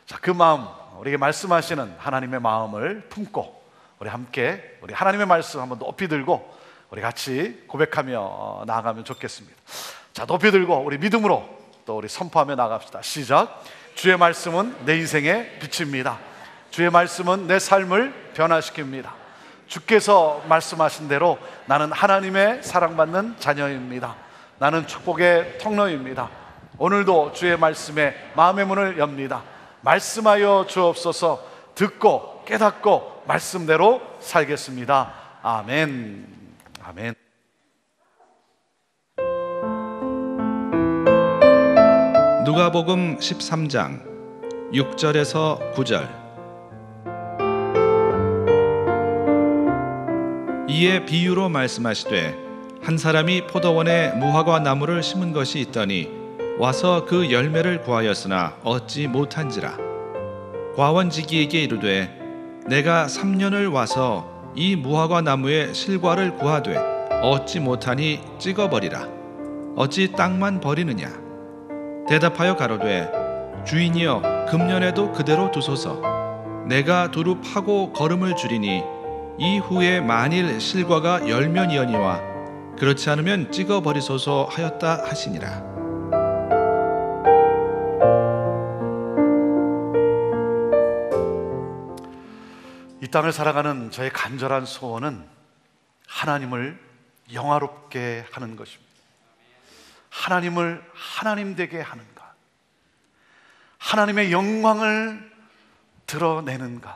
자, 그 마음, 우리에게 말씀하시는 하나님의 마음을 품고 우리 함께 우리 하나님의 말씀 한번 높이 들고 우리 같이 고백하며 나아가면 좋겠습니다. 자, 높이 들고 우리 믿음으로 또 우리 선포하며 나갑시다. 시작. 주의 말씀은 내 인생의 빛입니다. 주의 말씀은 내 삶을 변화시킵니다. 주께서 말씀하신 대로 나는 하나님의 사랑받는 자녀입니다. 나는 축복의 통로입니다. 오늘도 주의 말씀에 마음의 문을 엽니다. 말씀하여 주옵소서. 듣고 깨닫고 말씀대로 살겠습니다. 아멘. 아멘. 누가복음 13장 6절에서 9절. 이에 비유로 말씀하시되 한 사람이 포도원에 무화과 나무를 심은 것이 있더니 와서 그 열매를 구하였으나 얻지 못한지라. 과원지기에게 이르되 내가 3년을 와서 이 무화과 나무의 실과를 구하되 얻지 못하니 찍어버리라. 어찌 땅만 버리느냐. 대답하여 가로되 주인이여 금년에도 그대로 두소서. 내가 두루 파고 거름을 줄이니 이후에 만일 실과가 열면이거니와 그렇지 않으면 찍어버리소서 하였다 하시니라. 이 땅을 살아가는 저의 간절한 소원은 하나님을 영화롭게 하는 것입니다. 하나님을 하나님 되게 하는 것, 하나님의 영광을 드러내는 것,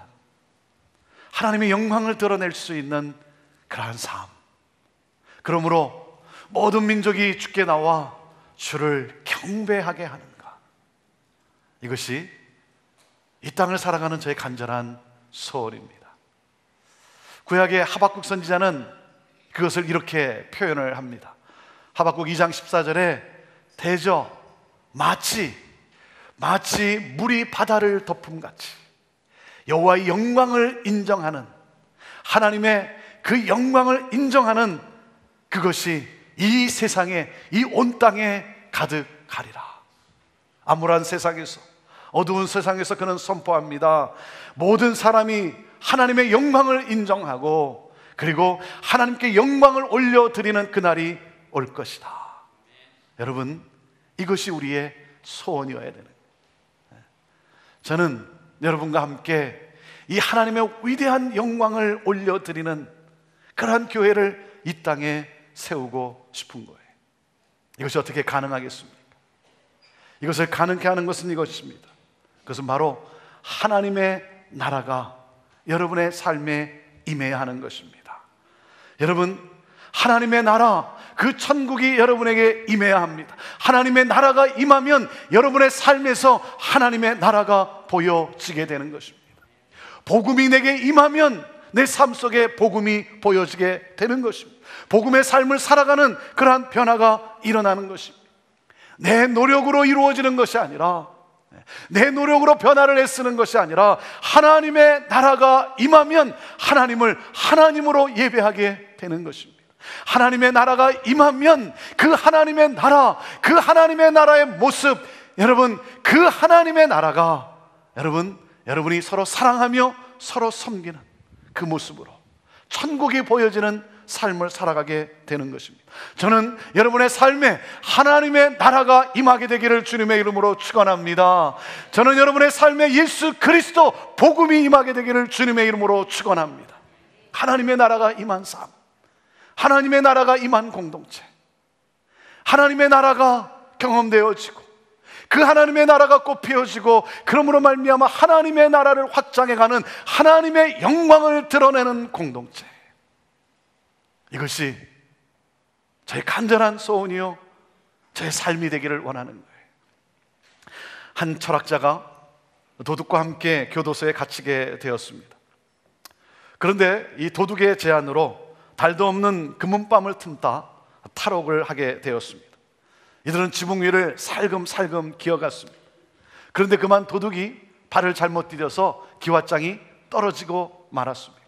하나님의 영광을 드러낼 수 있는 그러한 삶. 그러므로 모든 민족이 주께 나와 주를 경배하게 하는 것, 이것이 이 땅을 살아가는 저의 간절한 소원입니다. 구약의 하박국 선지자는 그것을 이렇게 표현을 합니다. 하박국 2장 14절에 대저 마치 물이 바다를 덮음같이 여호와의 영광을 인정하는, 하나님의 그 영광을 인정하는 그것이 이 세상에, 이 온 땅에 가득하리라. 암울한 세상에서, 어두운 세상에서 그는 선포합니다. 모든 사람이 하나님의 영광을 인정하고 그리고 하나님께 영광을 올려드리는 그날이 올 것이다. 여러분, 이것이 우리의 소원이어야 되는 거예요. 저는 여러분과 함께 이 하나님의 위대한 영광을 올려드리는 그러한 교회를 이 땅에 세우고 싶은 거예요. 이것이 어떻게 가능하겠습니까? 이것을 가능케 하는 것은 이것입니다. 그것은 바로 하나님의 나라가 여러분의 삶에 임해야 하는 것입니다. 여러분, 하나님의 나라, 그 천국이 여러분에게 임해야 합니다. 하나님의 나라가 임하면 여러분의 삶에서 하나님의 나라가 보여지게 되는 것입니다. 복음이 내게 임하면 내 삶 속에 복음이 보여지게 되는 것입니다. 복음의 삶을 살아가는 그러한 변화가 일어나는 것입니다. 내 노력으로 이루어지는 것이 아니라, 내 노력으로 변화를 애쓰는 것이 아니라 하나님의 나라가 임하면 하나님을 하나님으로 예배하게 되는 것입니다. 하나님의 나라가 임하면 그 하나님의 나라, 그 하나님의 나라의 모습, 여러분, 그 하나님의 나라가 여러분이 서로 사랑하며 서로 섬기는 그 모습으로 천국이 보여지는 삶을 살아가게 되는 것입니다. 저는 여러분의 삶에 하나님의 나라가 임하게 되기를 주님의 이름으로 축원합니다. 저는 여러분의 삶에 예수 그리스도 복음이 임하게 되기를 주님의 이름으로 축원합니다. 하나님의 나라가 임한 삶, 하나님의 나라가 임한 공동체, 하나님의 나라가 경험되어지고 그 하나님의 나라가 꽃피어지고 그러므로 말미암아 하나님의 나라를 확장해가는 하나님의 영광을 드러내는 공동체, 이것이 저의 간절한 소원이요 저의 삶이 되기를 원하는 거예요. 한 철학자가 도둑과 함께 교도소에 갇히게 되었습니다. 그런데 이 도둑의 제안으로 달도 없는 금은밤을 틈타 탈옥을 하게 되었습니다. 이들은 지붕 위를 살금살금 기어갔습니다. 그런데 그만 도둑이 발을 잘못 디뎌서 기왓장이 떨어지고 말았습니다.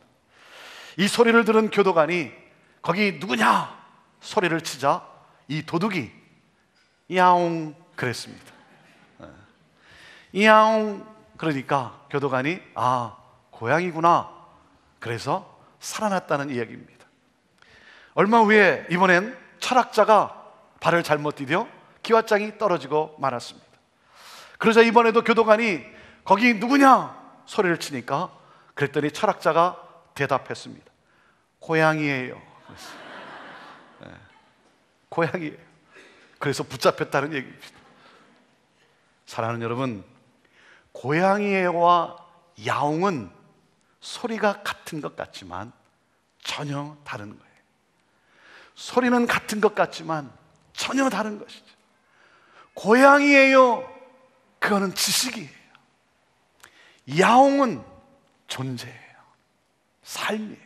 이 소리를 들은 교도관이 거기 누구냐 소리를 치자 이 도둑이 야옹 그랬습니다. 야옹 그러니까 교도관이 고양이구나, 그래서 살아났다는 이야기입니다. 얼마 후에 이번엔 철학자가 발을 잘못 디뎌 기왓장이 떨어지고 말았습니다. 그러자 이번에도 교도관이 거기 누구냐 소리를 치니까, 그랬더니 철학자가 대답했습니다. 고양이에요. 네, 고양이에요. 그래서 붙잡혔다는 얘기입니다. 사랑하는 여러분, 고양이와 야옹은 소리가 같은 것 같지만 전혀 다른 거예요. 소리는 같은 것 같지만 전혀 다른 것이죠. 고양이에요, 그거는 지식이에요. 야옹은 존재예요, 삶이에요.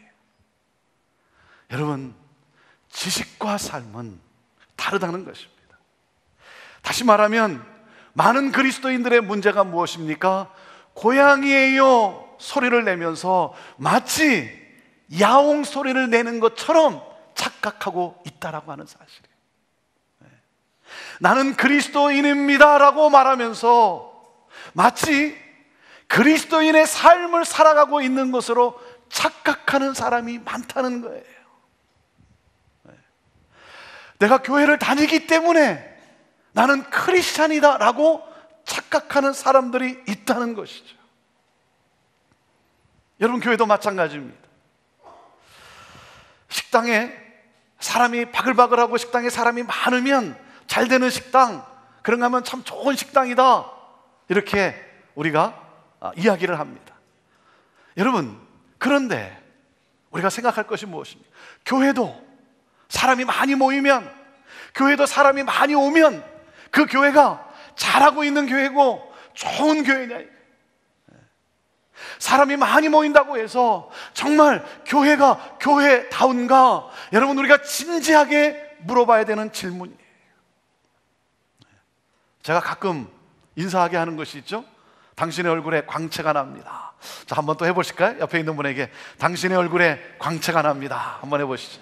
여러분, 지식과 삶은 다르다는 것입니다. 다시 말하면 많은 그리스도인들의 문제가 무엇입니까? 고양이에요 소리를 내면서 마치 야옹 소리를 내는 것처럼 착각하고 있다라고 하는 사실이에요. 나는 그리스도인입니다 라고 말하면서 마치 그리스도인의 삶을 살아가고 있는 것으로 착각하는 사람이 많다는 거예요. 내가 교회를 다니기 때문에 나는 크리스찬이다 라고 착각하는 사람들이 있다는 것이죠. 여러분, 교회도 마찬가지입니다. 식당에 사람이 바글바글하고 식당에 사람이 많으면 잘 되는 식당, 그런가 하면 참 좋은 식당이다, 이렇게 우리가 이야기를 합니다. 여러분, 그런데 우리가 생각할 것이 무엇입니까? 교회도 사람이 많이 모이면, 교회도 사람이 많이 오면 그 교회가 잘하고 있는 교회고 좋은 교회냐? 사람이 많이 모인다고 해서 정말 교회가 교회다운가? 여러분, 우리가 진지하게 물어봐야 되는 질문이에요. 제가 가끔 인사하게 하는 것이 있죠. 당신의 얼굴에 광채가 납니다. 자, 한번 또 해보실까요? 옆에 있는 분에게 당신의 얼굴에 광채가 납니다 한번 해보시죠.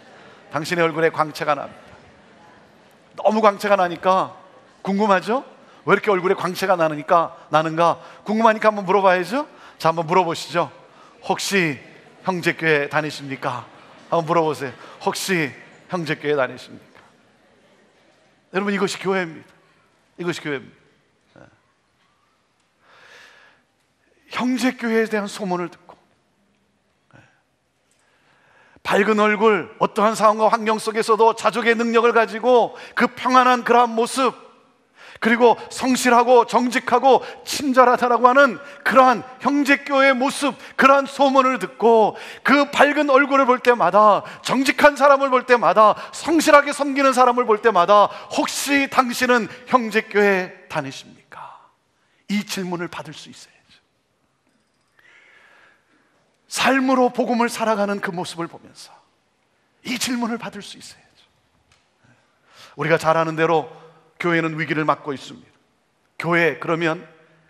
당신의 얼굴에 광채가 납니다. 너무 광채가 나니까 궁금하죠? 왜 이렇게 얼굴에 광채가 나는가 궁금하니까 한번 물어봐야죠. 자, 한번 물어보시죠. 혹시 형제교회 다니십니까? 한번 물어보세요. 혹시 형제교회 다니십니까? 여러분, 이것이 교회입니다. 이것이 교회입니다. 형제교회에 대한 소문을 듣고 밝은 얼굴, 어떠한 상황과 환경 속에서도 자족의 능력을 가지고 그 평안한 그러한 모습, 그리고 성실하고 정직하고 친절하다라고 하는 그러한 형제교회의 모습, 그러한 소문을 듣고 그 밝은 얼굴을 볼 때마다, 정직한 사람을 볼 때마다, 성실하게 섬기는 사람을 볼 때마다 혹시 당신은 형제교회 다니십니까? 이 질문을 받을 수 있어야죠. 삶으로 복음을 살아가는 그 모습을 보면서 이 질문을 받을 수 있어야죠. 우리가 잘 아는 대로 교회는 위기를 맞고 있습니다. 교회, 그러면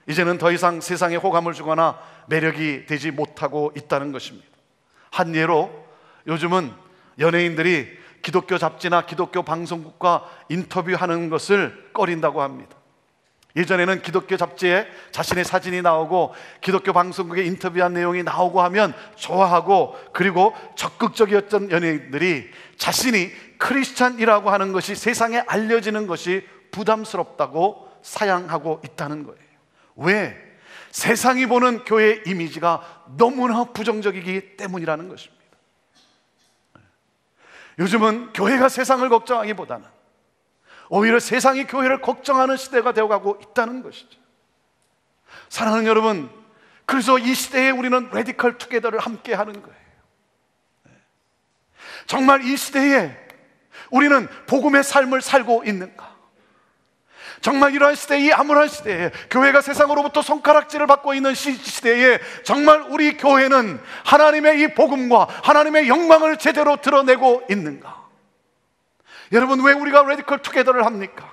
이제는 더 이상 세상에 호감을 주거나 매력이 되지 못하고 있다는 것입니다. 한 예로 요즘은 연예인들이 기독교 잡지나 기독교 방송국과 인터뷰하는 것을 꺼린다고 합니다. 예전에는 기독교 잡지에 자신의 사진이 나오고 기독교 방송국에 인터뷰한 내용이 나오고 하면 좋아하고, 그리고 적극적이었던 연예인들이 자신이 크리스찬이라고 하는 것이 세상에 알려지는 것이 부담스럽다고 사양하고 있다는 거예요. 왜? 세상이 보는 교회의 이미지가 너무나 부정적이기 때문이라는 것입니다. 요즘은 교회가 세상을 걱정하기보다는 오히려 세상이 교회를 걱정하는 시대가 되어가고 있다는 것이죠. 사랑하는 여러분, 그래서 이 시대에 우리는 레디컬 투게더를 함께 하는 거예요. 정말 이 시대에 우리는 복음의 삶을 살고 있는가? 정말 이러한 시대, 이 암울한 시대에 교회가 세상으로부터 손가락질을 받고 있는 시대에 정말 우리 교회는 하나님의 이 복음과 하나님의 영광을 제대로 드러내고 있는가? 여러분, 왜 우리가 레디컬 투게더를 합니까?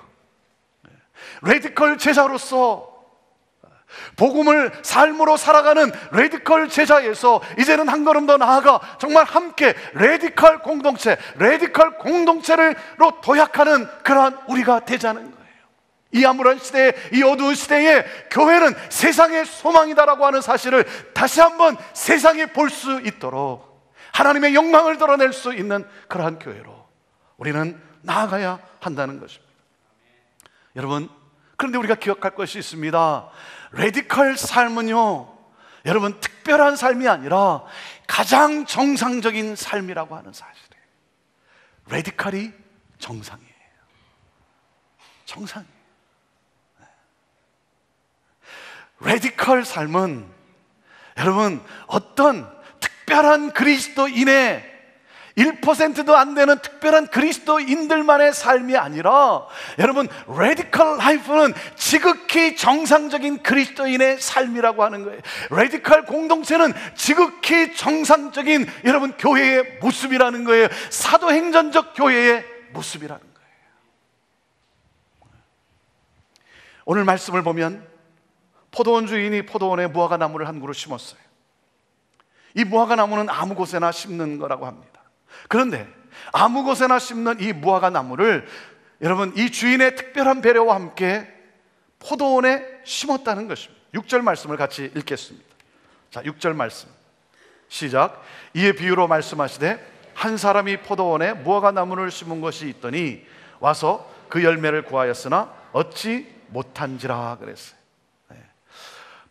레디컬 제자로서 복음을 삶으로 살아가는 레디컬 제자에서 이제는 한 걸음 더 나아가 정말 함께 레디컬 공동체로 도약하는 그러한 우리가 되자는 거예요. 이 암울한 시대에, 이 어두운 시대에 교회는 세상의 소망이다라고 하는 사실을 다시 한번 세상에 볼 수 있도록 하나님의 영광을 드러낼 수 있는 그러한 교회로 우리는 나아가야 한다는 것입니다. 여러분, 그런데 우리가 기억할 것이 있습니다. 레디컬 삶은요, 여러분, 특별한 삶이 아니라 가장 정상적인 삶이라고 하는 사실이에요. 레디컬이 정상이에요. 정상이에요. 레디컬 삶은 여러분, 어떤 특별한 그리스도인의 1%도 안 되는 특별한 그리스도인들만의 삶이 아니라, 여러분, 레디컬 라이프는 지극히 정상적인 그리스도인의 삶이라고 하는 거예요. 레디컬 공동체는 지극히 정상적인 여러분 교회의 모습이라는 거예요. 사도행전적 교회의 모습이라는 거예요. 오늘 말씀을 보면 포도원 주인이 포도원에 무화과 나무를 한 그루 심었어요. 이 무화과 나무는 아무 곳에나 심는 거라고 합니다. 그런데 아무 곳에나 심는 이 무화과 나무를 여러분, 이 주인의 특별한 배려와 함께 포도원에 심었다는 것입니다. 6절 말씀을 같이 읽겠습니다. 자, 6절 말씀 시작. 이에 비유로 말씀하시되 한 사람이 포도원에 무화과 나무를 심은 것이 있더니 와서 그 열매를 구하였으나 얻지 못한지라 그랬어요.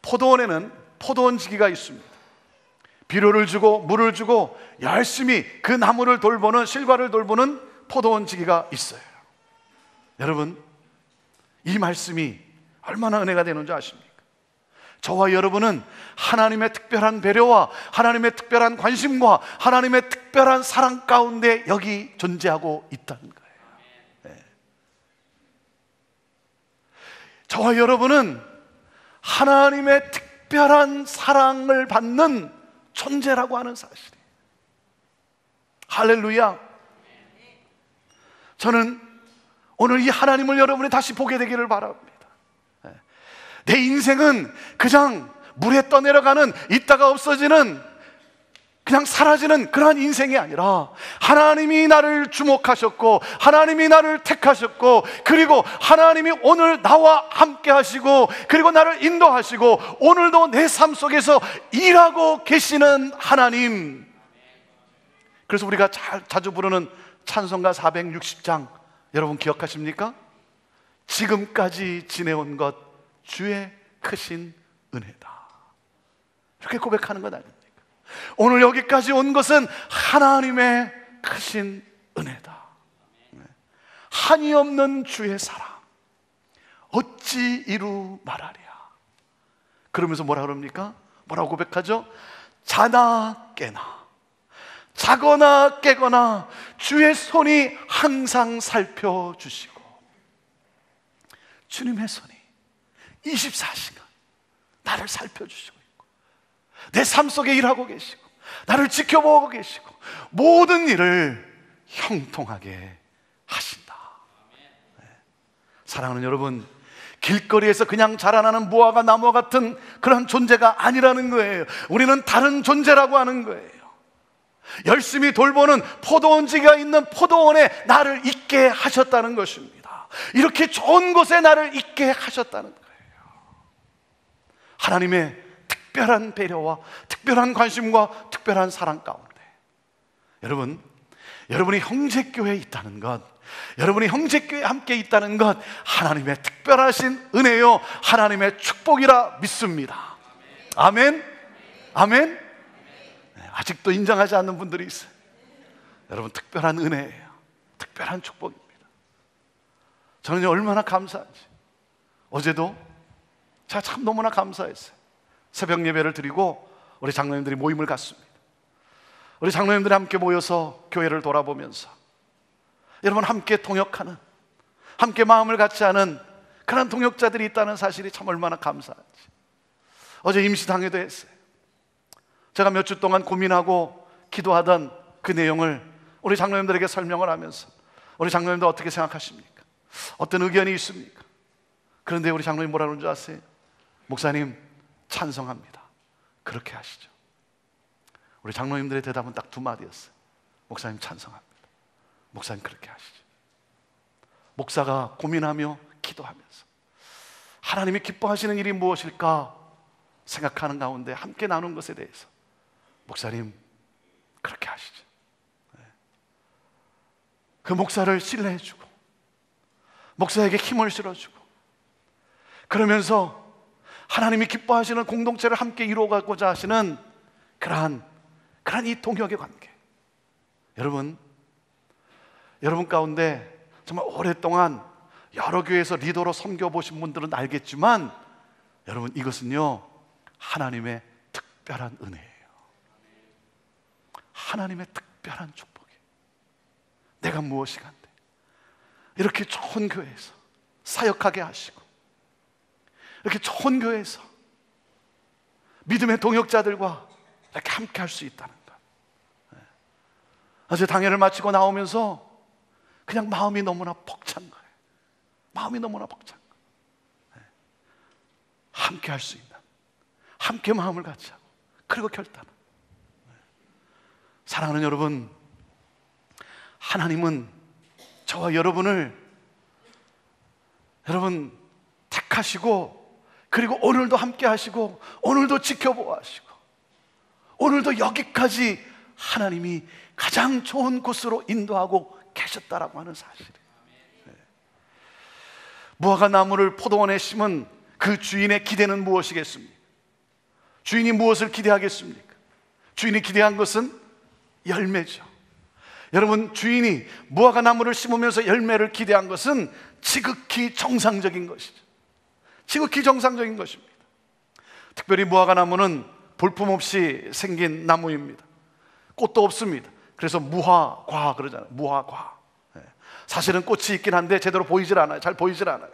포도원에는 포도원지기가 있습니다. 비료를 주고 물을 주고 열심히 그 나무를 돌보는, 실과를 돌보는 포도원지기가 있어요. 여러분, 이 말씀이 얼마나 은혜가 되는 줄 아십니까? 저와 여러분은 하나님의 특별한 배려와 하나님의 특별한 관심과 하나님의 특별한 사랑 가운데 여기 존재하고 있다는 거예요. 네. 저와 여러분은 하나님의 특별한 사랑을 받는 존재라고 하는 사실이에요. 할렐루야. 저는 오늘 이 하나님을 여러분이 다시 보게 되기를 바랍니다. 내 인생은 그냥 물에 떠내려가는, 있다가 없어지는, 그냥 사라지는 그러한 인생이 아니라 하나님이 나를 주목하셨고 하나님이 나를 택하셨고, 그리고 하나님이 오늘 나와 함께 하시고, 그리고 나를 인도하시고 오늘도 내 삶 속에서 일하고 계시는 하나님. 그래서 우리가 자주 부르는 찬송가 460장 여러분 기억하십니까? 지금까지 지내온 것 주의 크신 은혜다, 이렇게 고백하는 것 아닙니까? 오늘 여기까지 온 것은 하나님의 크신 은혜다. 한이 없는 주의 사랑 어찌 이루 말하랴. 그러면서 뭐라 그럽니까? 뭐라고 고백하죠? 자나 깨나, 자거나 깨거나 주의 손이 항상 살펴주시고, 주님의 손이 24시간 나를 살펴주시고 있고, 내 삶 속에 일하고 계시고, 나를 지켜보고 계시고, 모든 일을 형통하게 하신다. 네. 사랑하는 여러분, 길거리에서 그냥 자라나는 무화과 나무와 같은 그런 존재가 아니라는 거예요. 우리는 다른 존재라고 하는 거예요. 열심히 돌보는 포도원지가 있는 포도원에 나를 있게 하셨다는 것입니다. 이렇게 좋은 곳에 나를 있게 하셨다는 거예요. 하나님의 특별한 배려와 특별한 관심과 특별한 사랑 가운데 여러분, 여러분이 형제교회에 있다는 것, 여러분이 형제교회에 함께 있다는 것 하나님의 특별하신 은혜요, 하나님의 축복이라 믿습니다. 아멘. 아멘. 네, 아직도 인정하지 않는 분들이 있어요. 여러분, 특별한 은혜예요. 특별한 축복입니다. 저는 얼마나 감사한지, 어제도 제가 참 너무나 감사했어요. 새벽 예배를 드리고 우리 장로님들이 모임을 갖습니다. 우리 장로님들이 함께 모여서 교회를 돌아보면서 여러분 함께 동역하는, 함께 마음을 같이 하는 그런 동역자들이 있다는 사실이 참 얼마나 감사한지. 어제 임시당회도 했어요. 제가 몇 주 동안 고민하고 기도하던 그 내용을 우리 장로님들에게 설명을 하면서, 우리 장로님들 어떻게 생각하십니까? 어떤 의견이 있습니까? 그런데 우리 장로님 뭐라 그러는 줄 아세요? 목사님 찬성합니다. 그렇게 하시죠. 우리 장로님들의 대답은 딱 두 마디였어요. 목사님 찬성합니다. 목사님 그렇게 하시죠. 목사가 고민하며 기도하면서 하나님이 기뻐하시는 일이 무엇일까 생각하는 가운데 함께 나눈 것에 대해서 목사님 그렇게 하시죠. 그 목사를 신뢰해주고 목사에게 힘을 실어주고 그러면서 하나님이 기뻐하시는 공동체를 함께 이루어가고자 하시는 그러한 이 동역의 관계. 여러분 가운데 정말 오랫동안 여러 교회에서 리더로 섬겨보신 분들은 알겠지만 여러분 이것은요 하나님의 특별한 은혜예요. 하나님의 특별한 축복이에요. 내가 무엇이 간데 이렇게 좋은 교회에서 사역하게 하시고 이렇게 좋은 교회에서 믿음의 동역자들과 이렇게 함께 할 수 있다는 것. 어제 당회를 마치고 나오면서 그냥 마음이 너무나 벅찬 거예요. 마음이 너무나 벅찬 거예요. 함께 할 수 있는, 함께 마음을 같이 하고 그리고 결단은. 사랑하는 여러분, 하나님은 저와 여러분을 택하시고 그리고 오늘도 함께 하시고 오늘도 지켜보아 하시고 오늘도 여기까지 하나님이 가장 좋은 곳으로 인도하고 계셨다라고 하는 사실이에요. 무화과 나무를 포도원에 심은 그 주인의 기대는 무엇이겠습니까? 주인이 무엇을 기대하겠습니까? 주인이 기대한 것은 열매죠. 여러분, 주인이 무화과 나무를 심으면서 열매를 기대한 것은 지극히 정상적인 것이죠. 지극히 정상적인 것입니다. 특별히 무화과 나무는 볼품없이 생긴 나무입니다. 꽃도 없습니다. 그래서 무화과 그러잖아요. 무화과. 사실은 꽃이 있긴 한데 제대로 보이질 않아요. 잘 보이질 않아요.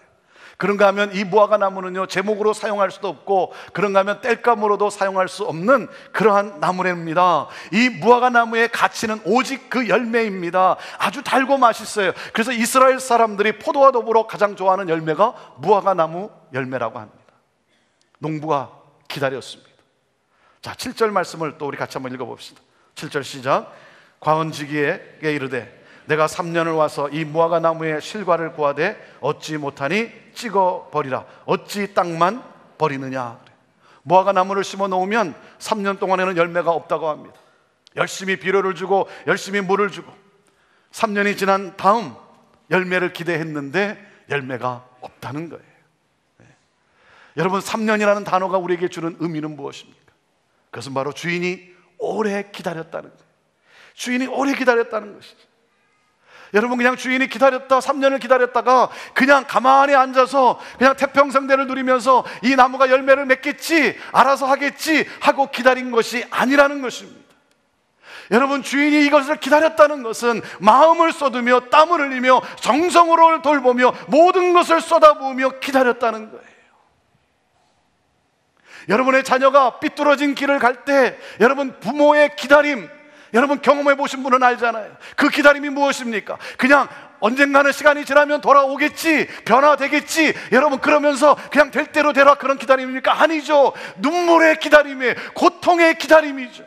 그런가 하면 이 무화과 나무는요 제목으로 사용할 수도 없고 그런가 하면 땔감으로도 사용할 수 없는 그러한 나무랍니다. 이 무화과 나무의 가치는 오직 그 열매입니다. 아주 달고 맛있어요. 그래서 이스라엘 사람들이 포도와 더불어 가장 좋아하는 열매가 무화과 나무 열매라고 합니다. 농부가 기다렸습니다. 자, 7절 말씀을 또 우리 같이 한번 읽어봅시다. 7절 시작. 과은지기에게 이르되 내가 3년을 와서 이 무화과 나무의 실과를 구하되 얻지 못하니 찍어버리라. 어찌 땅만 버리느냐. 무화과 나무를 심어 놓으면 3년 동안에는 열매가 없다고 합니다. 열심히 비료를 주고 열심히 물을 주고 3년이 지난 다음 열매를 기대했는데 열매가 없다는 거예요. 여러분, 3년이라는 단어가 우리에게 주는 의미는 무엇입니까? 그것은 바로 주인이 오래 기다렸다는 거예요. 주인이 오래 기다렸다는 것이죠. 여러분, 그냥 주인이 기다렸다 3년을 기다렸다가 그냥 가만히 앉아서 그냥 태평성대를 누리면서 이 나무가 열매를 맺겠지, 알아서 하겠지 하고 기다린 것이 아니라는 것입니다. 여러분, 주인이 이것을 기다렸다는 것은 마음을 쏟으며 땀을 흘리며 정성으로 돌보며 모든 것을 쏟아부으며 기다렸다는 거예요. 여러분의 자녀가 삐뚤어진 길을 갈 때 여러분 부모의 기다림, 여러분 경험해 보신 분은 알잖아요. 그 기다림이 무엇입니까? 그냥 언젠가는 시간이 지나면 돌아오겠지, 변화되겠지, 여러분 그러면서 그냥 될 대로 되라 그런 기다림입니까? 아니죠. 눈물의 기다림이에요. 고통의 기다림이죠.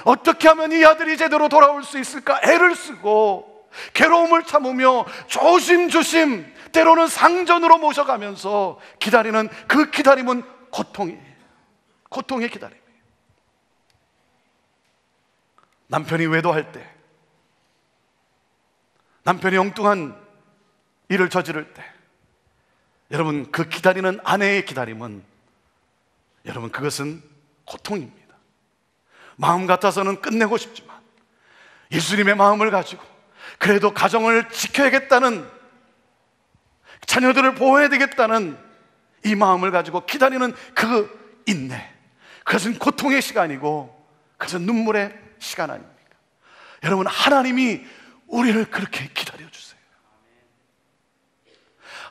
어떻게 하면 이 아들이 제대로 돌아올 수 있을까 애를 쓰고 괴로움을 참으며 조심조심 때로는 상전으로 모셔가면서 기다리는 그 기다림은 고통이에요. 고통의 기다림이에요. 남편이 외도할 때, 남편이 엉뚱한 일을 저지를 때, 여러분 그 기다리는 아내의 기다림은 여러분 그것은 고통입니다. 마음 같아서는 끝내고 싶지만 예수님의 마음을 가지고 그래도 가정을 지켜야겠다는, 자녀들을 보호해야 되겠다는 이 마음을 가지고 기다리는 그 인내, 그것은 고통의 시간이고 그것은 눈물의 시간 아닙니까? 여러분, 하나님이 우리를 그렇게 기다려주세요.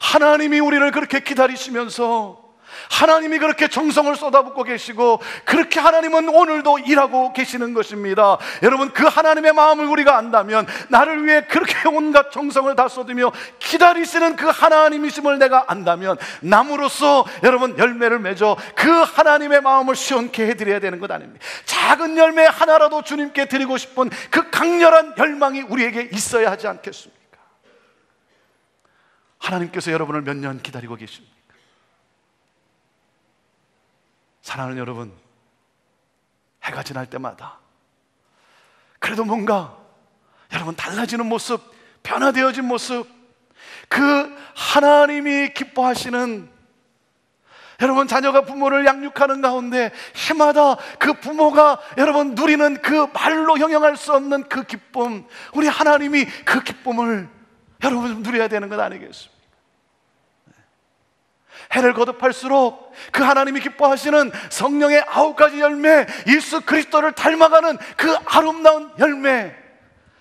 하나님이 우리를 그렇게 기다리시면서 하나님이 그렇게 정성을 쏟아붓고 계시고 그렇게 하나님은 오늘도 일하고 계시는 것입니다. 여러분, 그 하나님의 마음을 우리가 안다면, 나를 위해 그렇게 온갖 정성을 다 쏟으며 기다리시는 그 하나님이심을 내가 안다면 나무로서 여러분 열매를 맺어 그 하나님의 마음을 시원케 해드려야 되는 것 아닙니까? 작은 열매 하나라도 주님께 드리고 싶은 그 강렬한 열망이 우리에게 있어야 하지 않겠습니까? 하나님께서 여러분을 몇 년 기다리고 계십니까? 사랑하는 여러분, 해가 지날 때마다 그래도 뭔가 여러분 달라지는 모습, 변화되어진 모습, 그 하나님이 기뻐하시는, 여러분 자녀가 부모를 양육하는 가운데 해마다 그 부모가 여러분 누리는 그 말로 형용할 수 없는 그 기쁨, 우리 하나님이 그 기쁨을 여러분 누려야 되는 것 아니겠습니까? 해를 거듭할수록 그 하나님이 기뻐하시는 성령의 9가지 열매, 예수 그리스도를 닮아가는 그 아름다운 열매,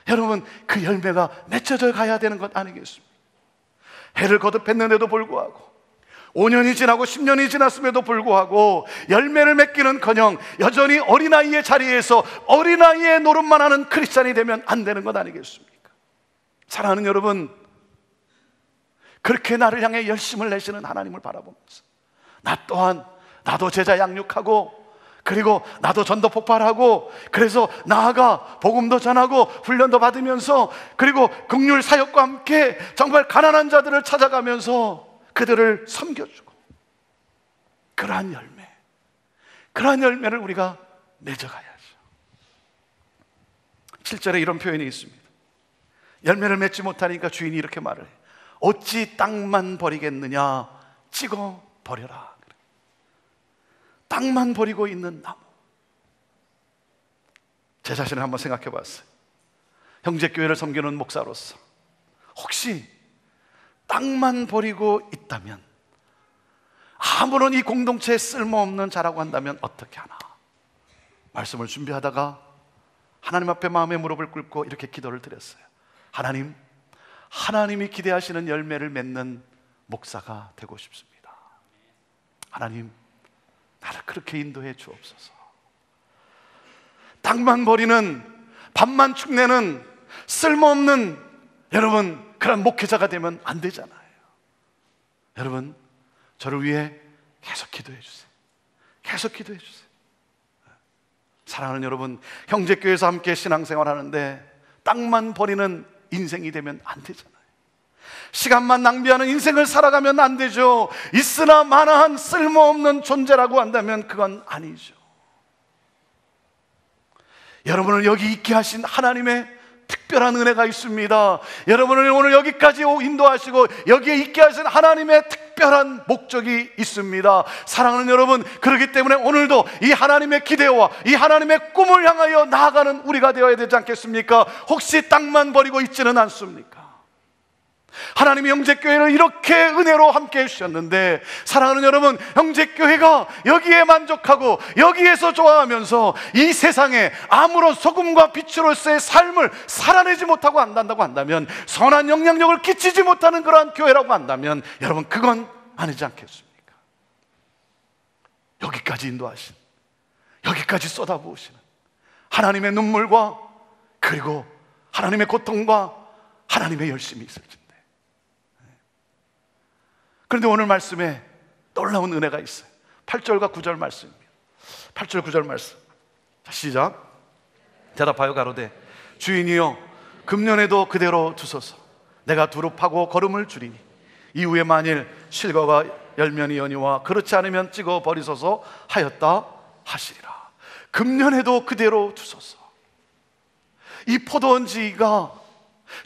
여러분 그 열매가 맺혀져 가야 되는 것 아니겠습니까? 해를 거듭했는데도 불구하고 5년이 지나고 10년이 지났음에도 불구하고 열매를 맺기는커녕 여전히 어린아이의 자리에서 어린아이의 노릇만 하는 크리스찬이 되면 안 되는 것 아니겠습니까? 사랑하는 여러분, 그렇게 나를 향해 열심을 내시는 하나님을 바라보면서 나 또한 나도 제자 양육하고, 그리고 나도 전도 폭발하고, 그래서 나아가 복음도 전하고 훈련도 받으면서, 그리고 긍휼 사역과 함께 정말 가난한 자들을 찾아가면서 그들을 섬겨주고, 그러한 열매를 우리가 맺어가야죠. 7절에 이런 표현이 있습니다. 열매를 맺지 못하니까 주인이 이렇게 말을 해요. 어찌 땅만 버리겠느냐, 찍어 버려라. 땅만 버리고 있는 나무. 제 자신을 한번 생각해 봤어요. 형제교회를 섬기는 목사로서 혹시 땅만 버리고 있다면, 아무런 이 공동체에 쓸모없는 자라고 한다면 어떻게 하나? 말씀을 준비하다가 하나님 앞에 마음의 무릎을 꿇고 이렇게 기도를 드렸어요. 하나님, 하나님이 기대하시는 열매를 맺는 목사가 되고 싶습니다. 하나님, 나를 그렇게 인도해 주옵소서. 땅만 버리는, 밥만 축내는 쓸모없는 여러분 그런 목회자가 되면 안 되잖아요. 여러분, 저를 위해 계속 기도해 주세요. 계속 기도해 주세요. 사랑하는 여러분, 형제교회에서 함께 신앙생활 하는데 땅만 버리는 인생이 되면 안 되잖아요. 시간만 낭비하는 인생을 살아가면 안 되죠. 있으나 마나한 쓸모없는 존재라고 한다면 그건 아니죠. 여러분을 여기 있게 하신 하나님의 특별한 은혜가 있습니다. 여러분을 오늘 여기까지 인도하시고 여기에 있게 하신 하나님의 특별한 목적이 있습니다. 사랑하는 여러분, 그렇기 때문에 오늘도 이 하나님의 기대와 이 하나님의 꿈을 향하여 나아가는 우리가 되어야 되지 않겠습니까? 혹시 땅만 버리고 있지는 않습니까? 하나님이 형제교회를 이렇게 은혜로 함께 해주셨는데, 사랑하는 여러분, 형제교회가 여기에 만족하고 여기에서 좋아하면서 이 세상에 아무런 소금과 빛으로서의 삶을 살아내지 못하고 한다고 한다면, 선한 영향력을 끼치지 못하는 그러한 교회라고 한다면, 여러분 그건 아니지 않겠습니까? 여기까지 인도하신, 여기까지 쏟아부으시는 하나님의 눈물과, 그리고 하나님의 고통과 하나님의 열심이 있을 텐데, 그런데 오늘 말씀에 놀라운 은혜가 있어요. 8절과 9절 말씀입니다. 8절 9절 말씀. 자, 시작. 대답하여 가로되 주인이여, 금년에도 그대로 두소서. 내가 두루 파고 거름을 줄이니 이후에 만일 실과가 열면이 여니와 그렇지 않으면 찍어 버리소서 하였다 하시리라. 금년에도 그대로 두소서. 이 포도원지가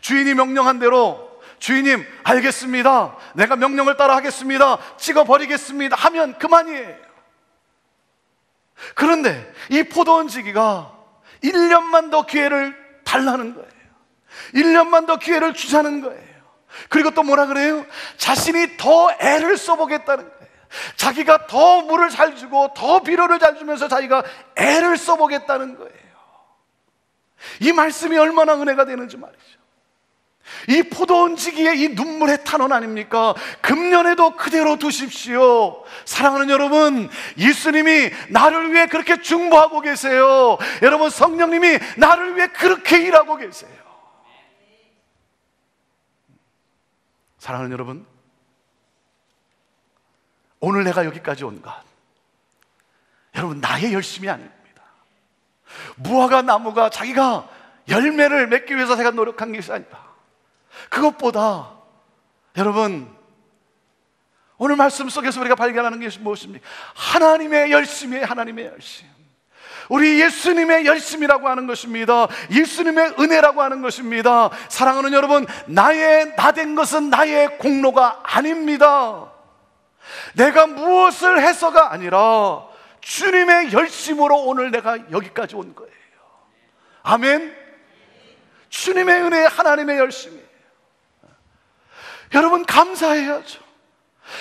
주인이 명령한 대로, 주인님 알겠습니다, 내가 명령을 따라 하겠습니다, 찍어버리겠습니다 하면 그만이에요. 그런데 이 포도원지기가 1년만 더 기회를 달라는 거예요. 1년만 더 기회를 주자는 거예요. 그리고 또 뭐라 그래요? 자신이 더 애를 써보겠다는 거예요. 자기가 더 물을 잘 주고 더 비료를 잘 주면서 자기가 애를 써보겠다는 거예요. 이 말씀이 얼마나 은혜가 되는지 말이죠. 이 포도원지기의 이 눈물의 탄원 아닙니까? 금년에도 그대로 두십시오. 사랑하는 여러분, 예수님이 나를 위해 그렇게 중보하고 계세요. 여러분, 성령님이 나를 위해 그렇게 일하고 계세요. 사랑하는 여러분, 오늘 내가 여기까지 온 것, 여러분 나의 열심이 아닙니다. 무화과 나무가 자기가 열매를 맺기 위해서 제가 노력한 것이 아니다. 그것보다 여러분, 오늘 말씀 속에서 우리가 발견하는 것이 무엇입니까? 하나님의 열심이에요. 하나님의 열심. 우리 예수님의 열심이라고 하는 것입니다. 예수님의 은혜라고 하는 것입니다. 사랑하는 여러분, 나된 것은 나의 공로가 아닙니다. 내가 무엇을 해서가 아니라 주님의 열심으로 오늘 내가 여기까지 온 거예요. 아멘. 주님의 은혜, 하나님의 열심이에요. 여러분, 감사해야죠.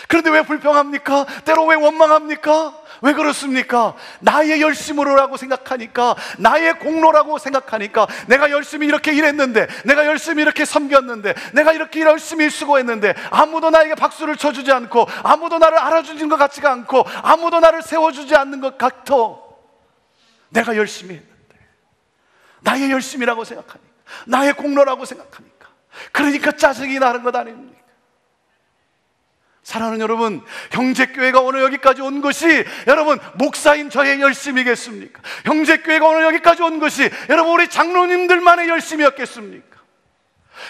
그런데 왜 불평합니까? 때로 왜 원망합니까? 왜 그렇습니까? 나의 열심으로라고 생각하니까, 나의 공로라고 생각하니까, 내가 열심히 이렇게 일했는데, 내가 열심히 이렇게 섬겼는데, 내가 이렇게 열심히 수고했는데 아무도 나에게 박수를 쳐주지 않고, 아무도 나를 알아주는 것 같지가 않고, 아무도 나를 세워주지 않는 것 같아. 내가 열심히 했는데, 나의 열심이라고 생각하니까, 나의 공로라고 생각하니까, 그러니까 짜증이 나는 것 아닙니까? 사랑하는 여러분, 형제교회가 오늘 여기까지 온 것이 여러분 목사인 저의 열심이겠습니까? 형제교회가 오늘 여기까지 온 것이 여러분 우리 장로님들만의 열심이었겠습니까?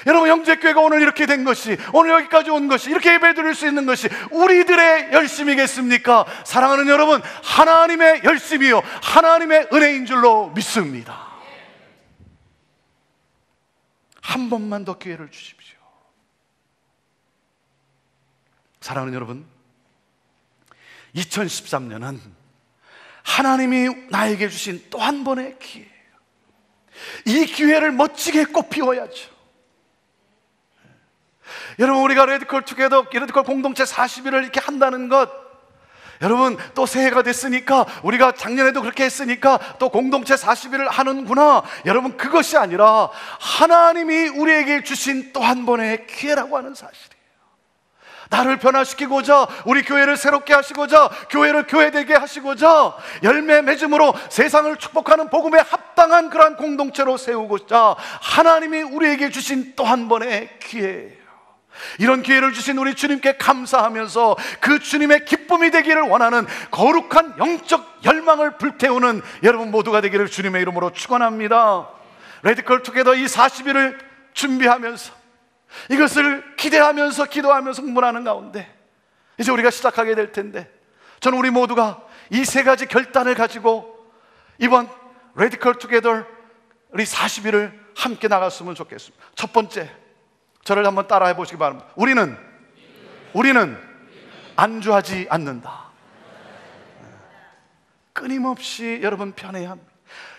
여러분, 형제교회가 오늘 이렇게 된 것이, 오늘 여기까지 온 것이, 이렇게 예배드릴 수 있는 것이 우리들의 열심이겠습니까? 사랑하는 여러분, 하나님의 열심이요, 하나님의 은혜인 줄로 믿습니다. 한 번만 더 기회를 주십시오. 사랑하는 여러분, 2013년은 하나님이 나에게 주신 또 한 번의 기회예요. 이 기회를 멋지게 꽃피워야죠. 여러분, 우리가 레디컬 투게더, 레디컬 공동체 40일을 이렇게 한다는 것, 여러분 또 새해가 됐으니까, 우리가 작년에도 그렇게 했으니까 또 공동체 40일을 하는구나, 여러분 그것이 아니라 하나님이 우리에게 주신 또 한 번의 기회라고 하는 사실이에요. 나를 변화시키고자, 우리 교회를 새롭게 하시고자, 교회를 교회되게 하시고자, 열매 맺음으로 세상을 축복하는 복음에 합당한 그러한 공동체로 세우고자 하나님이 우리에게 주신 또 한 번의 기회예요. 이런 기회를 주신 우리 주님께 감사하면서 그 주님의 기쁨이 되기를 원하는 거룩한 영적 열망을 불태우는 여러분 모두가 되기를 주님의 이름으로 축원합니다. 레디컬 투게더 이 40일을 준비하면서, 이것을 기대하면서 기도하면서 공부하는 가운데 이제 우리가 시작하게 될 텐데, 저는 우리 모두가 이 세 가지 결단을 가지고 이번 레디컬 투게더 우리 40일을 함께 나갔으면 좋겠습니다. 첫 번째, 저를 한번 따라해 보시기 바랍니다. 우리는 안주하지 않는다. 끊임없이 여러분 변해야 합니다.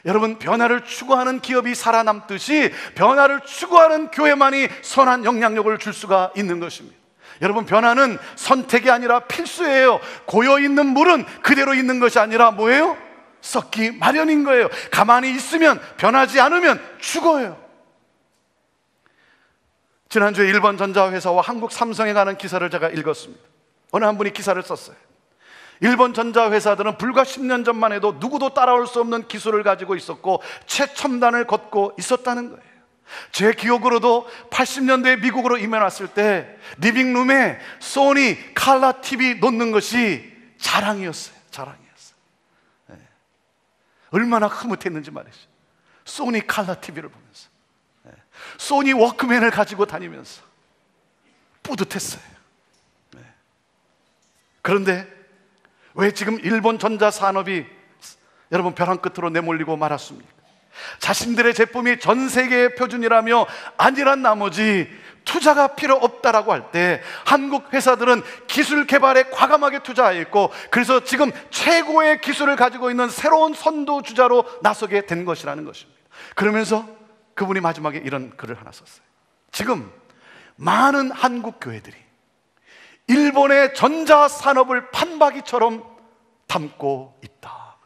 여러분, 변화를 추구하는 기업이 살아남듯이 변화를 추구하는 교회만이 선한 영향력을 줄 수가 있는 것입니다. 여러분, 변화는 선택이 아니라 필수예요. 고여있는 물은 그대로 있는 것이 아니라 뭐예요? 썩기 마련인 거예요. 가만히 있으면, 변하지 않으면 죽어요. 지난주에 일본 전자회사와 한국 삼성에 관한 기사를 제가 읽었습니다. 어느 한 분이 기사를 썼어요. 일본 전자회사들은 불과 10년 전만 해도 누구도 따라올 수 없는 기술을 가지고 있었고 최첨단을 걷고 있었다는 거예요. 제 기억으로도 80년대에 미국으로 이민 왔을 때 리빙룸에 소니 칼라 TV 놓는 것이 자랑이었어요. 네. 얼마나 흐뭇했는지 말이죠. 소니 칼라 TV를 보면서, 네. 소니 워크맨을 가지고 다니면서 뿌듯했어요. 네. 그런데 왜 지금 일본 전자산업이 여러분 벼랑 끝으로 내몰리고 말았습니까? 자신들의 제품이 전 세계의 표준이라며 아니란 나머지 투자가 필요 없다라고 할 때 한국 회사들은 기술 개발에 과감하게 투자했고, 그래서 지금 최고의 기술을 가지고 있는 새로운 선두주자로 나서게 된 것이라는 것입니다. 그러면서 그분이 마지막에 이런 글을 하나 썼어요. 지금 많은 한국 교회들이 일본의 전자산업을 판박이처럼 담고 있다.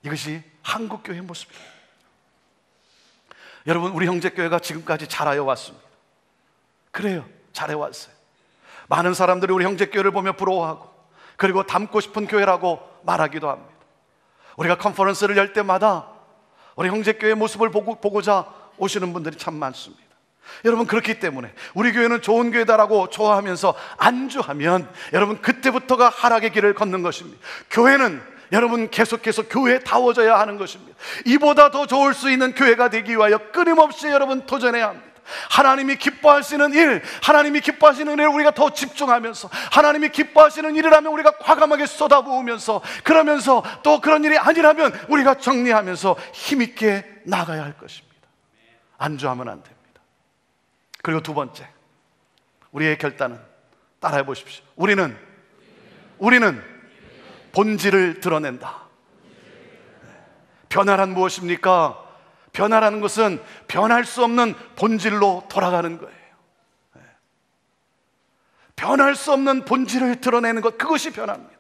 이것이 한국교회의 모습입니다. 여러분, 우리 형제교회가 지금까지 잘하여 왔습니다. 그래요, 잘해 왔어요. 많은 사람들이 우리 형제교회를 보며 부러워하고, 그리고 닮고 싶은 교회라고 말하기도 합니다. 우리가 컨퍼런스를 열 때마다 우리 형제교회의 모습을 보고자 오시는 분들이 참 많습니다. 여러분, 그렇기 때문에 우리 교회는 좋은 교회다라고 좋아하면서 안주하면 여러분 그때부터가 하락의 길을 걷는 것입니다. 교회는 여러분 계속해서 교회다워져야 하는 것입니다. 이보다 더 좋을 수 있는 교회가 되기 위하여 끊임없이 여러분 도전해야 합니다. 하나님이 기뻐하시는 일, 하나님이 기뻐하시는 일을 우리가 더 집중하면서, 하나님이 기뻐하시는 일이라면 우리가 과감하게 쏟아부으면서, 그러면서 또 그런 일이 아니라면 우리가 정리하면서 힘있게 나가야 할 것입니다. 안주하면 안 됩니다. 그리고 두 번째, 우리의 결단은 따라해 보십시오. 우리는 본질을 드러낸다. 변화란 무엇입니까? 변화라는 것은 변할 수 없는 본질로 돌아가는 거예요. 변할 수 없는 본질을 드러내는 것, 그것이 변화입니다.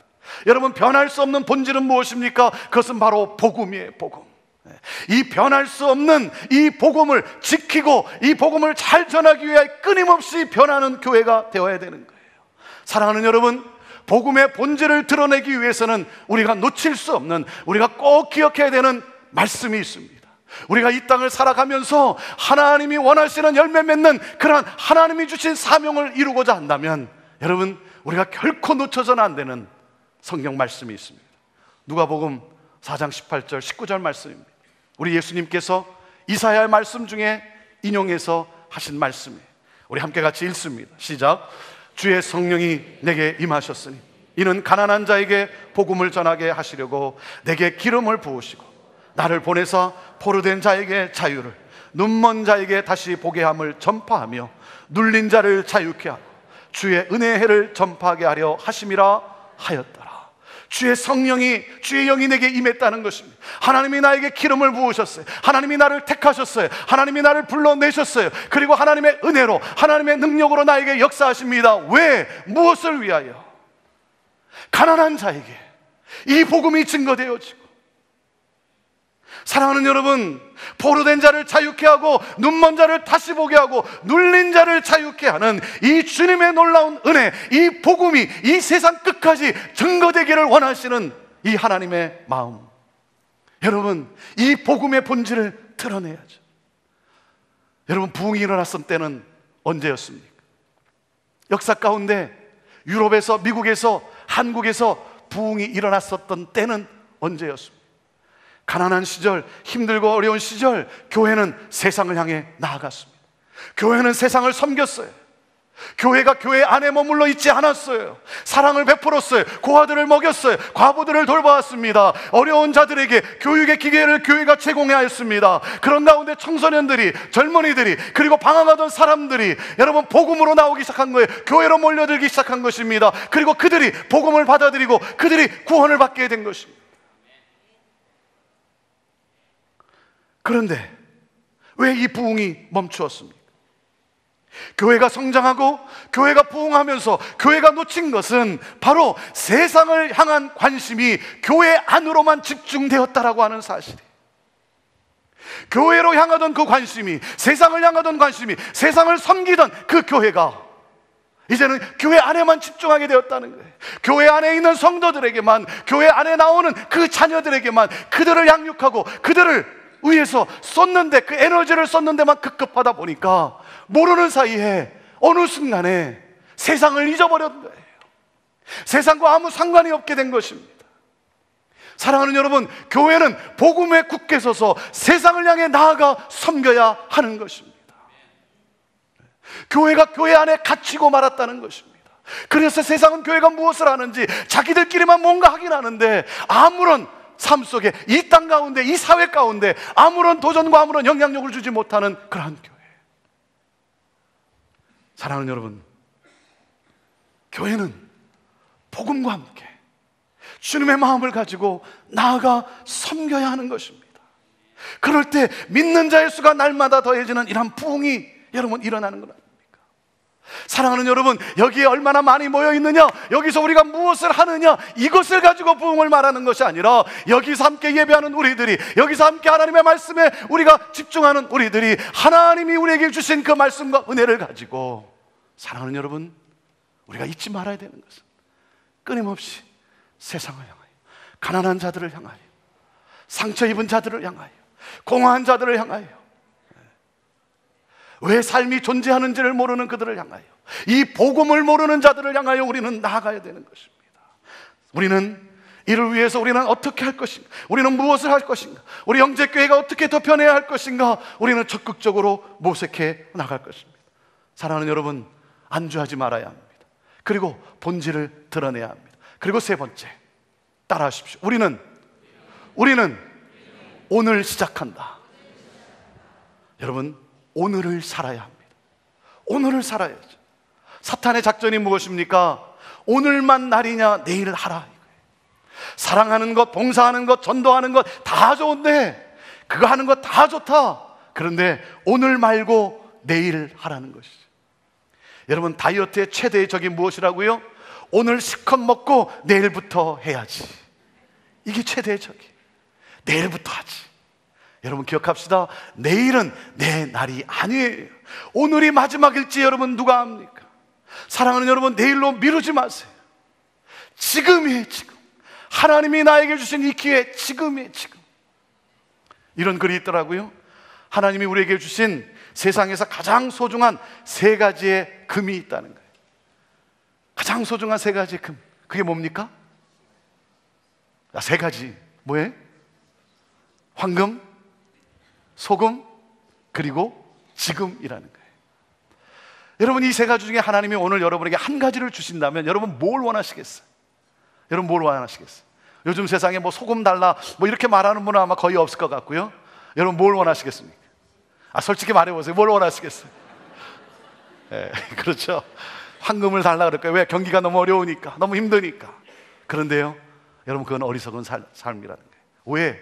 여러분, 변할 수 없는 본질은 무엇입니까? 그것은 바로 복음이에요. 복음. 이 변할 수 없는 이 복음을 지키고 이 복음을 잘 전하기 위해 끊임없이 변하는 교회가 되어야 되는 거예요. 사랑하는 여러분, 복음의 본질을 드러내기 위해서는 우리가 놓칠 수 없는, 우리가 꼭 기억해야 되는 말씀이 있습니다. 우리가 이 땅을 살아가면서 하나님이 원하시는 열매 맺는 그러한 하나님이 주신 사명을 이루고자 한다면, 여러분, 우리가 결코 놓쳐서는 안 되는 성경 말씀이 있습니다. 누가복음 4장 18절 19절 말씀입니다. 우리 예수님께서 이사야의 말씀 중에 인용해서 하신 말씀이에요. 우리 함께 같이 읽습니다. 시작. 주의 성령이 내게 임하셨으니 이는 가난한 자에게 복음을 전하게 하시려고 내게 기름을 부으시고 나를 보내사 포로된 자에게 자유를, 눈먼 자에게 다시 보게 함을 전파하며 눌린 자를 자유케 하고 주의 은혜의 해를 전파하게 하려 하심이라 하였더라. 주의 성령이, 주의 영이 내게 임했다는 것입니다. 하나님이 나에게 기름을 부으셨어요. 하나님이 나를 택하셨어요. 하나님이 나를 불러내셨어요. 그리고 하나님의 은혜로, 하나님의 능력으로 나에게 역사하십니다. 왜? 무엇을 위하여? 가난한 자에게 이 복음이 증거되어지고, 사랑하는 여러분, 포로된 자를 자유케 하고 눈먼 자를 다시 보게 하고 눌린 자를 자유케 하는 이 주님의 놀라운 은혜, 이 복음이 이 세상 끝까지 증거되기를 원하시는 이 하나님의 마음, 여러분, 이 복음의 본질을 드러내야죠. 여러분, 부흥이 일어났을 때는 언제였습니까? 역사 가운데 유럽에서, 미국에서, 한국에서 부흥이 일어났었던 때는 언제였습니까? 가난한 시절, 힘들고 어려운 시절, 교회는 세상을 향해 나아갔습니다. 교회는 세상을 섬겼어요. 교회가 교회 안에 머물러 있지 않았어요. 사랑을 베풀었어요. 고아들을 먹였어요. 과부들을 돌보았습니다. 어려운 자들에게 교육의 기회를 교회가 제공하였습니다. 그런 가운데 청소년들이, 젊은이들이, 그리고 방황하던 사람들이 여러분 복음으로 나오기 시작한 거예요. 교회로 몰려들기 시작한 것입니다. 그리고 그들이 복음을 받아들이고 그들이 구원을 받게 된 것입니다. 그런데 왜 이 부흥이 멈추었습니까? 교회가 성장하고 교회가 부흥하면서 교회가 놓친 것은 바로 세상을 향한 관심이 교회 안으로만 집중되었다라고 하는 사실이에요. 교회로 향하던 그 관심이, 세상을 향하던 관심이, 세상을 섬기던 그 교회가 이제는 교회 안에만 집중하게 되었다는 거예요. 교회 안에 있는 성도들에게만, 교회 안에 나오는 그 자녀들에게만 그들을 양육하고 그들을 위해서 쏟는데, 그 에너지를 쏟는 데만 급급하다 보니까 모르는 사이에 어느 순간에 세상을 잊어버렸던 거예요. 세상과 아무 상관이 없게 된 것입니다. 사랑하는 여러분, 교회는 복음에 굳게 서서 세상을 향해 나아가 섬겨야 하는 것입니다. 교회가 교회 안에 갇히고 말았다는 것입니다. 그래서 세상은 교회가 무엇을 하는지 자기들끼리만 뭔가 하긴 하는데 아무런 삶 속에, 이 땅 가운데, 이 사회 가운데 아무런 도전과 아무런 영향력을 주지 못하는 그러한 교회. 사랑하는 여러분, 교회는 복음과 함께 주님의 마음을 가지고 나아가 섬겨야 하는 것입니다. 그럴 때 믿는 자의 수가 날마다 더해지는 이런 부흥이 여러분 일어나는 것 아닙니까? 사랑하는 여러분, 여기에 얼마나 많이 모여 있느냐, 여기서 우리가 무엇을 하느냐, 이것을 가지고 부흥을 말하는 것이 아니라 여기서 함께 예배하는 우리들이, 여기서 함께 하나님의 말씀에 우리가 집중하는 우리들이 하나님이 우리에게 주신 그 말씀과 은혜를 가지고, 사랑하는 여러분, 우리가 잊지 말아야 되는 것은 끊임없이 세상을 향하여, 가난한 자들을 향하여, 상처 입은 자들을 향하여, 공허한 자들을 향하여, 왜 삶이 존재하는지를 모르는 그들을 향하여, 이 복음을 모르는 자들을 향하여 우리는 나아가야 되는 것입니다. 우리는 이를 위해서 우리는 어떻게 할 것인가? 우리는 무엇을 할 것인가? 우리 영재교회가 어떻게 더 변해야 할 것인가? 우리는 적극적으로 모색해 나갈 것입니다. 사랑하는 여러분, 안주하지 말아야 합니다. 그리고 본질을 드러내야 합니다. 그리고 세 번째, 따라하십시오. 우리는 오늘 시작한다. 여러분, 오늘을 살아야 합니다. 오늘을 살아야죠. 사탄의 작전이 무엇입니까? 오늘만 날이냐, 내일을 하라. 사랑하는 것, 봉사하는 것, 전도하는 것 다 좋은데, 그거 하는 것 다 좋다. 그런데 오늘 말고 내일 하라는 것이죠. 여러분, 다이어트의 최대의 적이 무엇이라고요? 오늘 실컷 먹고 내일부터 해야지. 이게 최대의 적이에요. 내일부터 하지. 여러분 기억합시다. 내일은 내 날이 아니에요. 오늘이 마지막일지 여러분 누가 압니까? 사랑하는 여러분, 내일로 미루지 마세요. 지금이에요, 지금. 하나님이 나에게 주신 이 기회, 지금이에요, 지금. 이런 글이 있더라고요. 하나님이 우리에게 주신 세상에서 가장 소중한 세 가지의 금이 있다는 거예요. 가장 소중한 세 가지의 금. 그게 뭡니까? 세 가지. 뭐예요? 황금, 소금, 그리고 지금이라는 거예요. 여러분, 이 세 가지 중에 하나님이 오늘 여러분에게 한 가지를 주신다면 여러분 뭘 원하시겠어요? 여러분 뭘 원하시겠어요? 요즘 세상에 뭐 소금 달라 뭐 이렇게 말하는 분은 아마 거의 없을 것 같고요. 여러분 뭘 원하시겠습니까? 솔직히 말해보세요. 뭘 원하시겠어요? 그렇죠. 황금을 달라 그럴 거예요. 왜? 경기가 너무 어려우니까, 너무 힘드니까. 그런데요, 여러분, 그건 어리석은 삶이라는 거예요. 왜?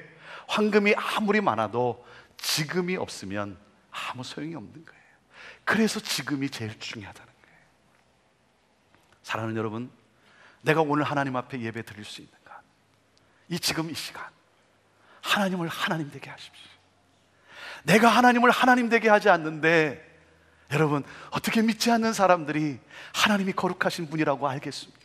황금이 아무리 많아도 지금이 없으면 아무 소용이 없는 거예요. 그래서 지금이 제일 중요하다는 거예요. 사랑하는 여러분, 내가 오늘 하나님 앞에 예배 드릴 수 있는가? 이 지금 이 시간 하나님을 하나님 되게 하십시오. 내가 하나님을 하나님 되게 하지 않는데 여러분, 어떻게 믿지 않는 사람들이 하나님이 거룩하신 분이라고 알겠습니까?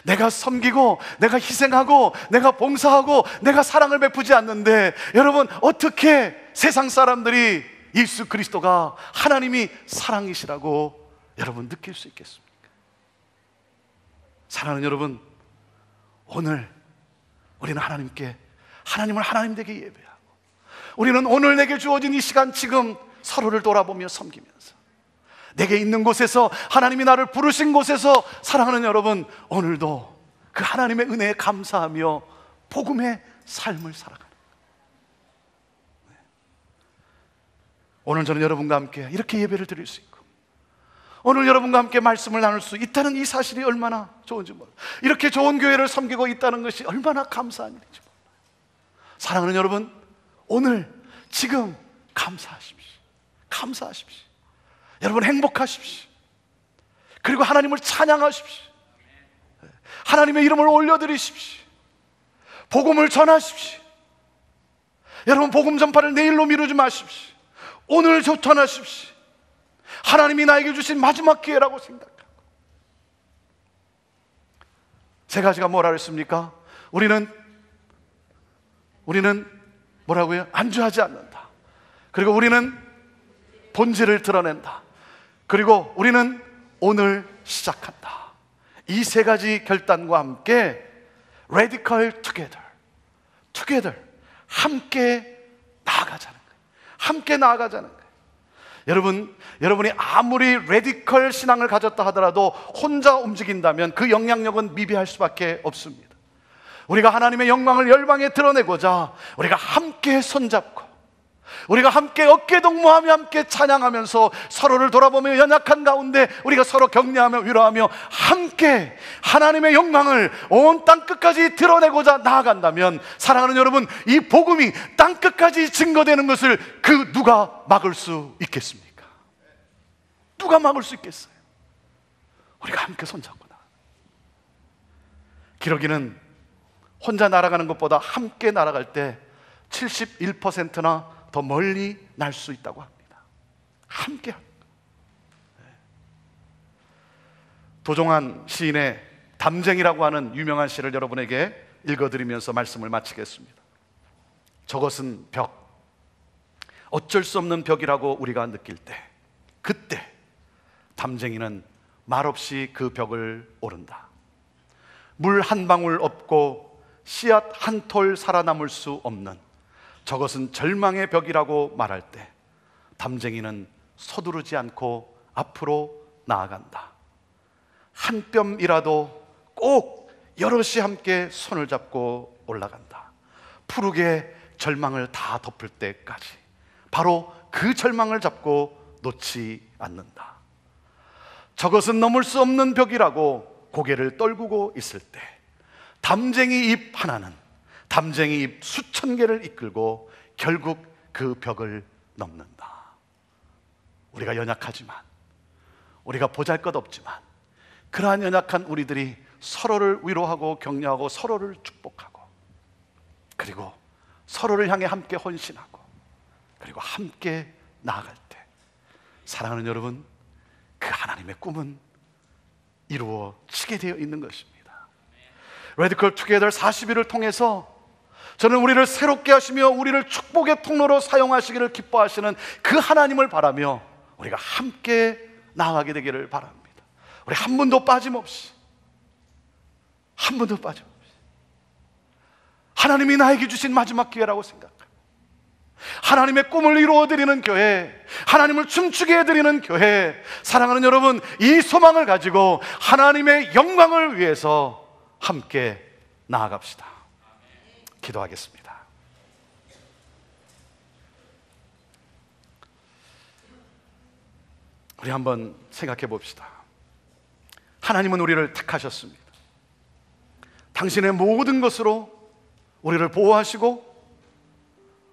내가 섬기고 내가 희생하고 내가 봉사하고 내가 사랑을 베푸지 않는데 여러분, 어떻게 세상 사람들이 예수 그리스도가 하나님이 사랑이시라고 여러분 느낄 수 있겠습니까? 사랑하는 여러분, 오늘 우리는 하나님께, 하나님을 하나님 되게 예배하고, 우리는 오늘 내게 주어진 이 시간 지금 서로를 돌아보며 섬기면서, 내게 있는 곳에서, 하나님이 나를 부르신 곳에서 사랑하는 여러분, 오늘도 그 하나님의 은혜에 감사하며 복음의 삶을 살아가는 거예요. 오늘 저는 여러분과 함께 이렇게 예배를 드릴 수 있고, 오늘 여러분과 함께 말씀을 나눌 수 있다는 이 사실이 얼마나 좋은지 몰라요. 이렇게 좋은 교회를 섬기고 있다는 것이 얼마나 감사한 일인지 몰라요. 사랑하는 여러분, 오늘 지금 감사하십시오. 감사하십시오. 여러분 행복하십시오. 그리고 하나님을 찬양하십시오. 하나님의 이름을 올려드리십시오. 복음을 전하십시오. 여러분, 복음 전파를 내일로 미루지 마십시오. 오늘 전하십시오. 하나님이 나에게 주신 마지막 기회라고 생각하고. 세 가지가 뭐라 그랬습니까? 우리는 뭐라고요? 안주하지 않는다. 그리고 우리는 본질을 드러낸다. 그리고 우리는 오늘 시작한다. 이 세 가지 결단과 함께 Radical Together 함께 나아가자는 거예요. 함께 나아가자는 거예요. 여러분이 아무리 레디컬 신앙을 가졌다 하더라도 혼자 움직인다면 그 영향력은 미비할 수밖에 없습니다. 우리가 하나님의 영광을 열방에 드러내고자 우리가 함께 손잡고, 우리가 함께 어깨동무하며 함께 찬양하면서 서로를 돌아보며 연약한 가운데 우리가 서로 격려하며 위로하며 함께 하나님의 영광을 온 땅끝까지 드러내고자 나아간다면, 사랑하는 여러분, 이 복음이 땅끝까지 증거되는 것을 누가 막을 수 있겠습니까? 누가 막을 수 있겠어요? 우리가 함께 손잡고 나아가. 기러기는 혼자 날아가는 것보다 함께 날아갈 때 71%나 더 멀리 날 수 있다고 합니다. 함께. 도종환 시인의 담쟁이라고 하는 유명한 시를 여러분에게 읽어드리면서 말씀을 마치겠습니다. 저것은 벽, 어쩔 수 없는 벽이라고 우리가 느낄 때, 그때 담쟁이는 말없이 그 벽을 오른다. 물 한 방울 없고 씨앗 한 톨 살아남을 수 없는 저것은 절망의 벽이라고 말할 때 담쟁이는 서두르지 않고 앞으로 나아간다. 한 뼘이라도 꼭 여럿이 함께 손을 잡고 올라간다. 푸르게 절망을 다 덮을 때까지 바로 그 절망을 잡고 놓지 않는다. 저것은 넘을 수 없는 벽이라고 고개를 떨구고 있을 때 담쟁이 잎 하나는 담쟁이 잎 수천 개를 이끌고 결국 그 벽을 넘는다. 우리가 연약하지만, 우리가 보잘것없지만 그러한 연약한 우리들이 서로를 위로하고 격려하고 서로를 축복하고 그리고 서로를 향해 함께 헌신하고 그리고 함께 나아갈 때, 사랑하는 여러분, 그 하나님의 꿈은 이루어지게 되어 있는 것입니다. 레디컬 투게더 40일을 통해서 저는 우리를 새롭게 하시며 우리를 축복의 통로로 사용하시기를 기뻐하시는 그 하나님을 바라며 우리가 함께 나아가게 되기를 바랍니다. 우리 한 분도 빠짐없이 하나님이 나에게 주신 마지막 기회라고 생각합니다. 하나님의 꿈을 이루어드리는 교회, 하나님을 춤추게 해드리는 교회, 사랑하는 여러분, 이 소망을 가지고 하나님의 영광을 위해서 함께 나아갑시다. 기도하겠습니다. 우리 한번 생각해 봅시다. 하나님은 우리를 택하셨습니다. 당신의 모든 것으로 우리를 보호하시고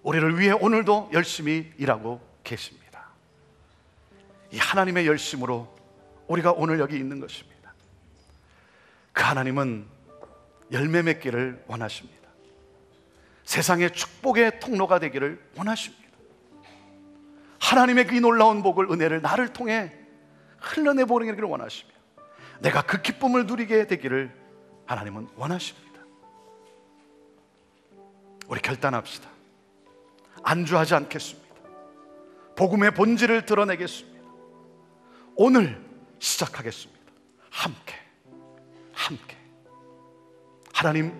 우리를 위해 오늘도 열심히 일하고 계십니다. 이 하나님의 열심으로 우리가 오늘 여기 있는 것입니다. 그 하나님은 열매 맺기를 원하십니다. 세상의 축복의 통로가 되기를 원하십니다. 하나님의 그 놀라운 복을, 은혜를 나를 통해 흘러내보내기를 원하시며 내가 그 기쁨을 누리게 되기를 하나님은 원하십니다. 우리 결단합시다. 안주하지 않겠습니다. 복음의 본질을 드러내겠습니다. 오늘 시작하겠습니다. 함께 하나님,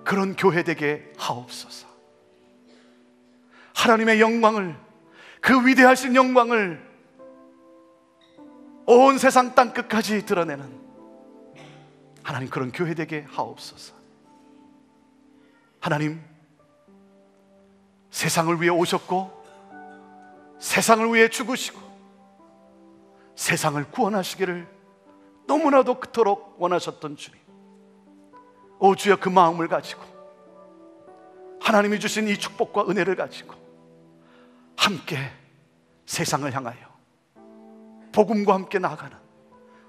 그런 교회 되게 하옵소서. 하나님의 영광을, 그 위대하신 영광을 온 세상 땅끝까지 드러내는 하나님, 그런 교회 되게 하옵소서. 하나님, 세상을 위해 오셨고 세상을 위해 죽으시고 세상을 구원하시기를 너무나도 그토록 원하셨던 주님, 오 주여, 그 마음을 가지고 하나님이 주신 이 축복과 은혜를 가지고 함께 세상을 향하여 복음과 함께 나아가는,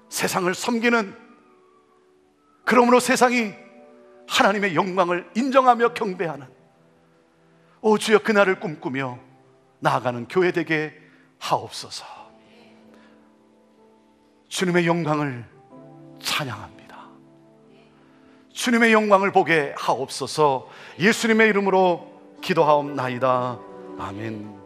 세상을 섬기는, 그러므로 세상이 하나님의 영광을 인정하며 경배하는, 오 주여, 그날을 꿈꾸며 나아가는 교회 되게 하옵소서. 주님의 영광을 찬양합니다. 주님의 영광을 보게 하옵소서. 예수님의 이름으로 기도하옵나이다. 아멘.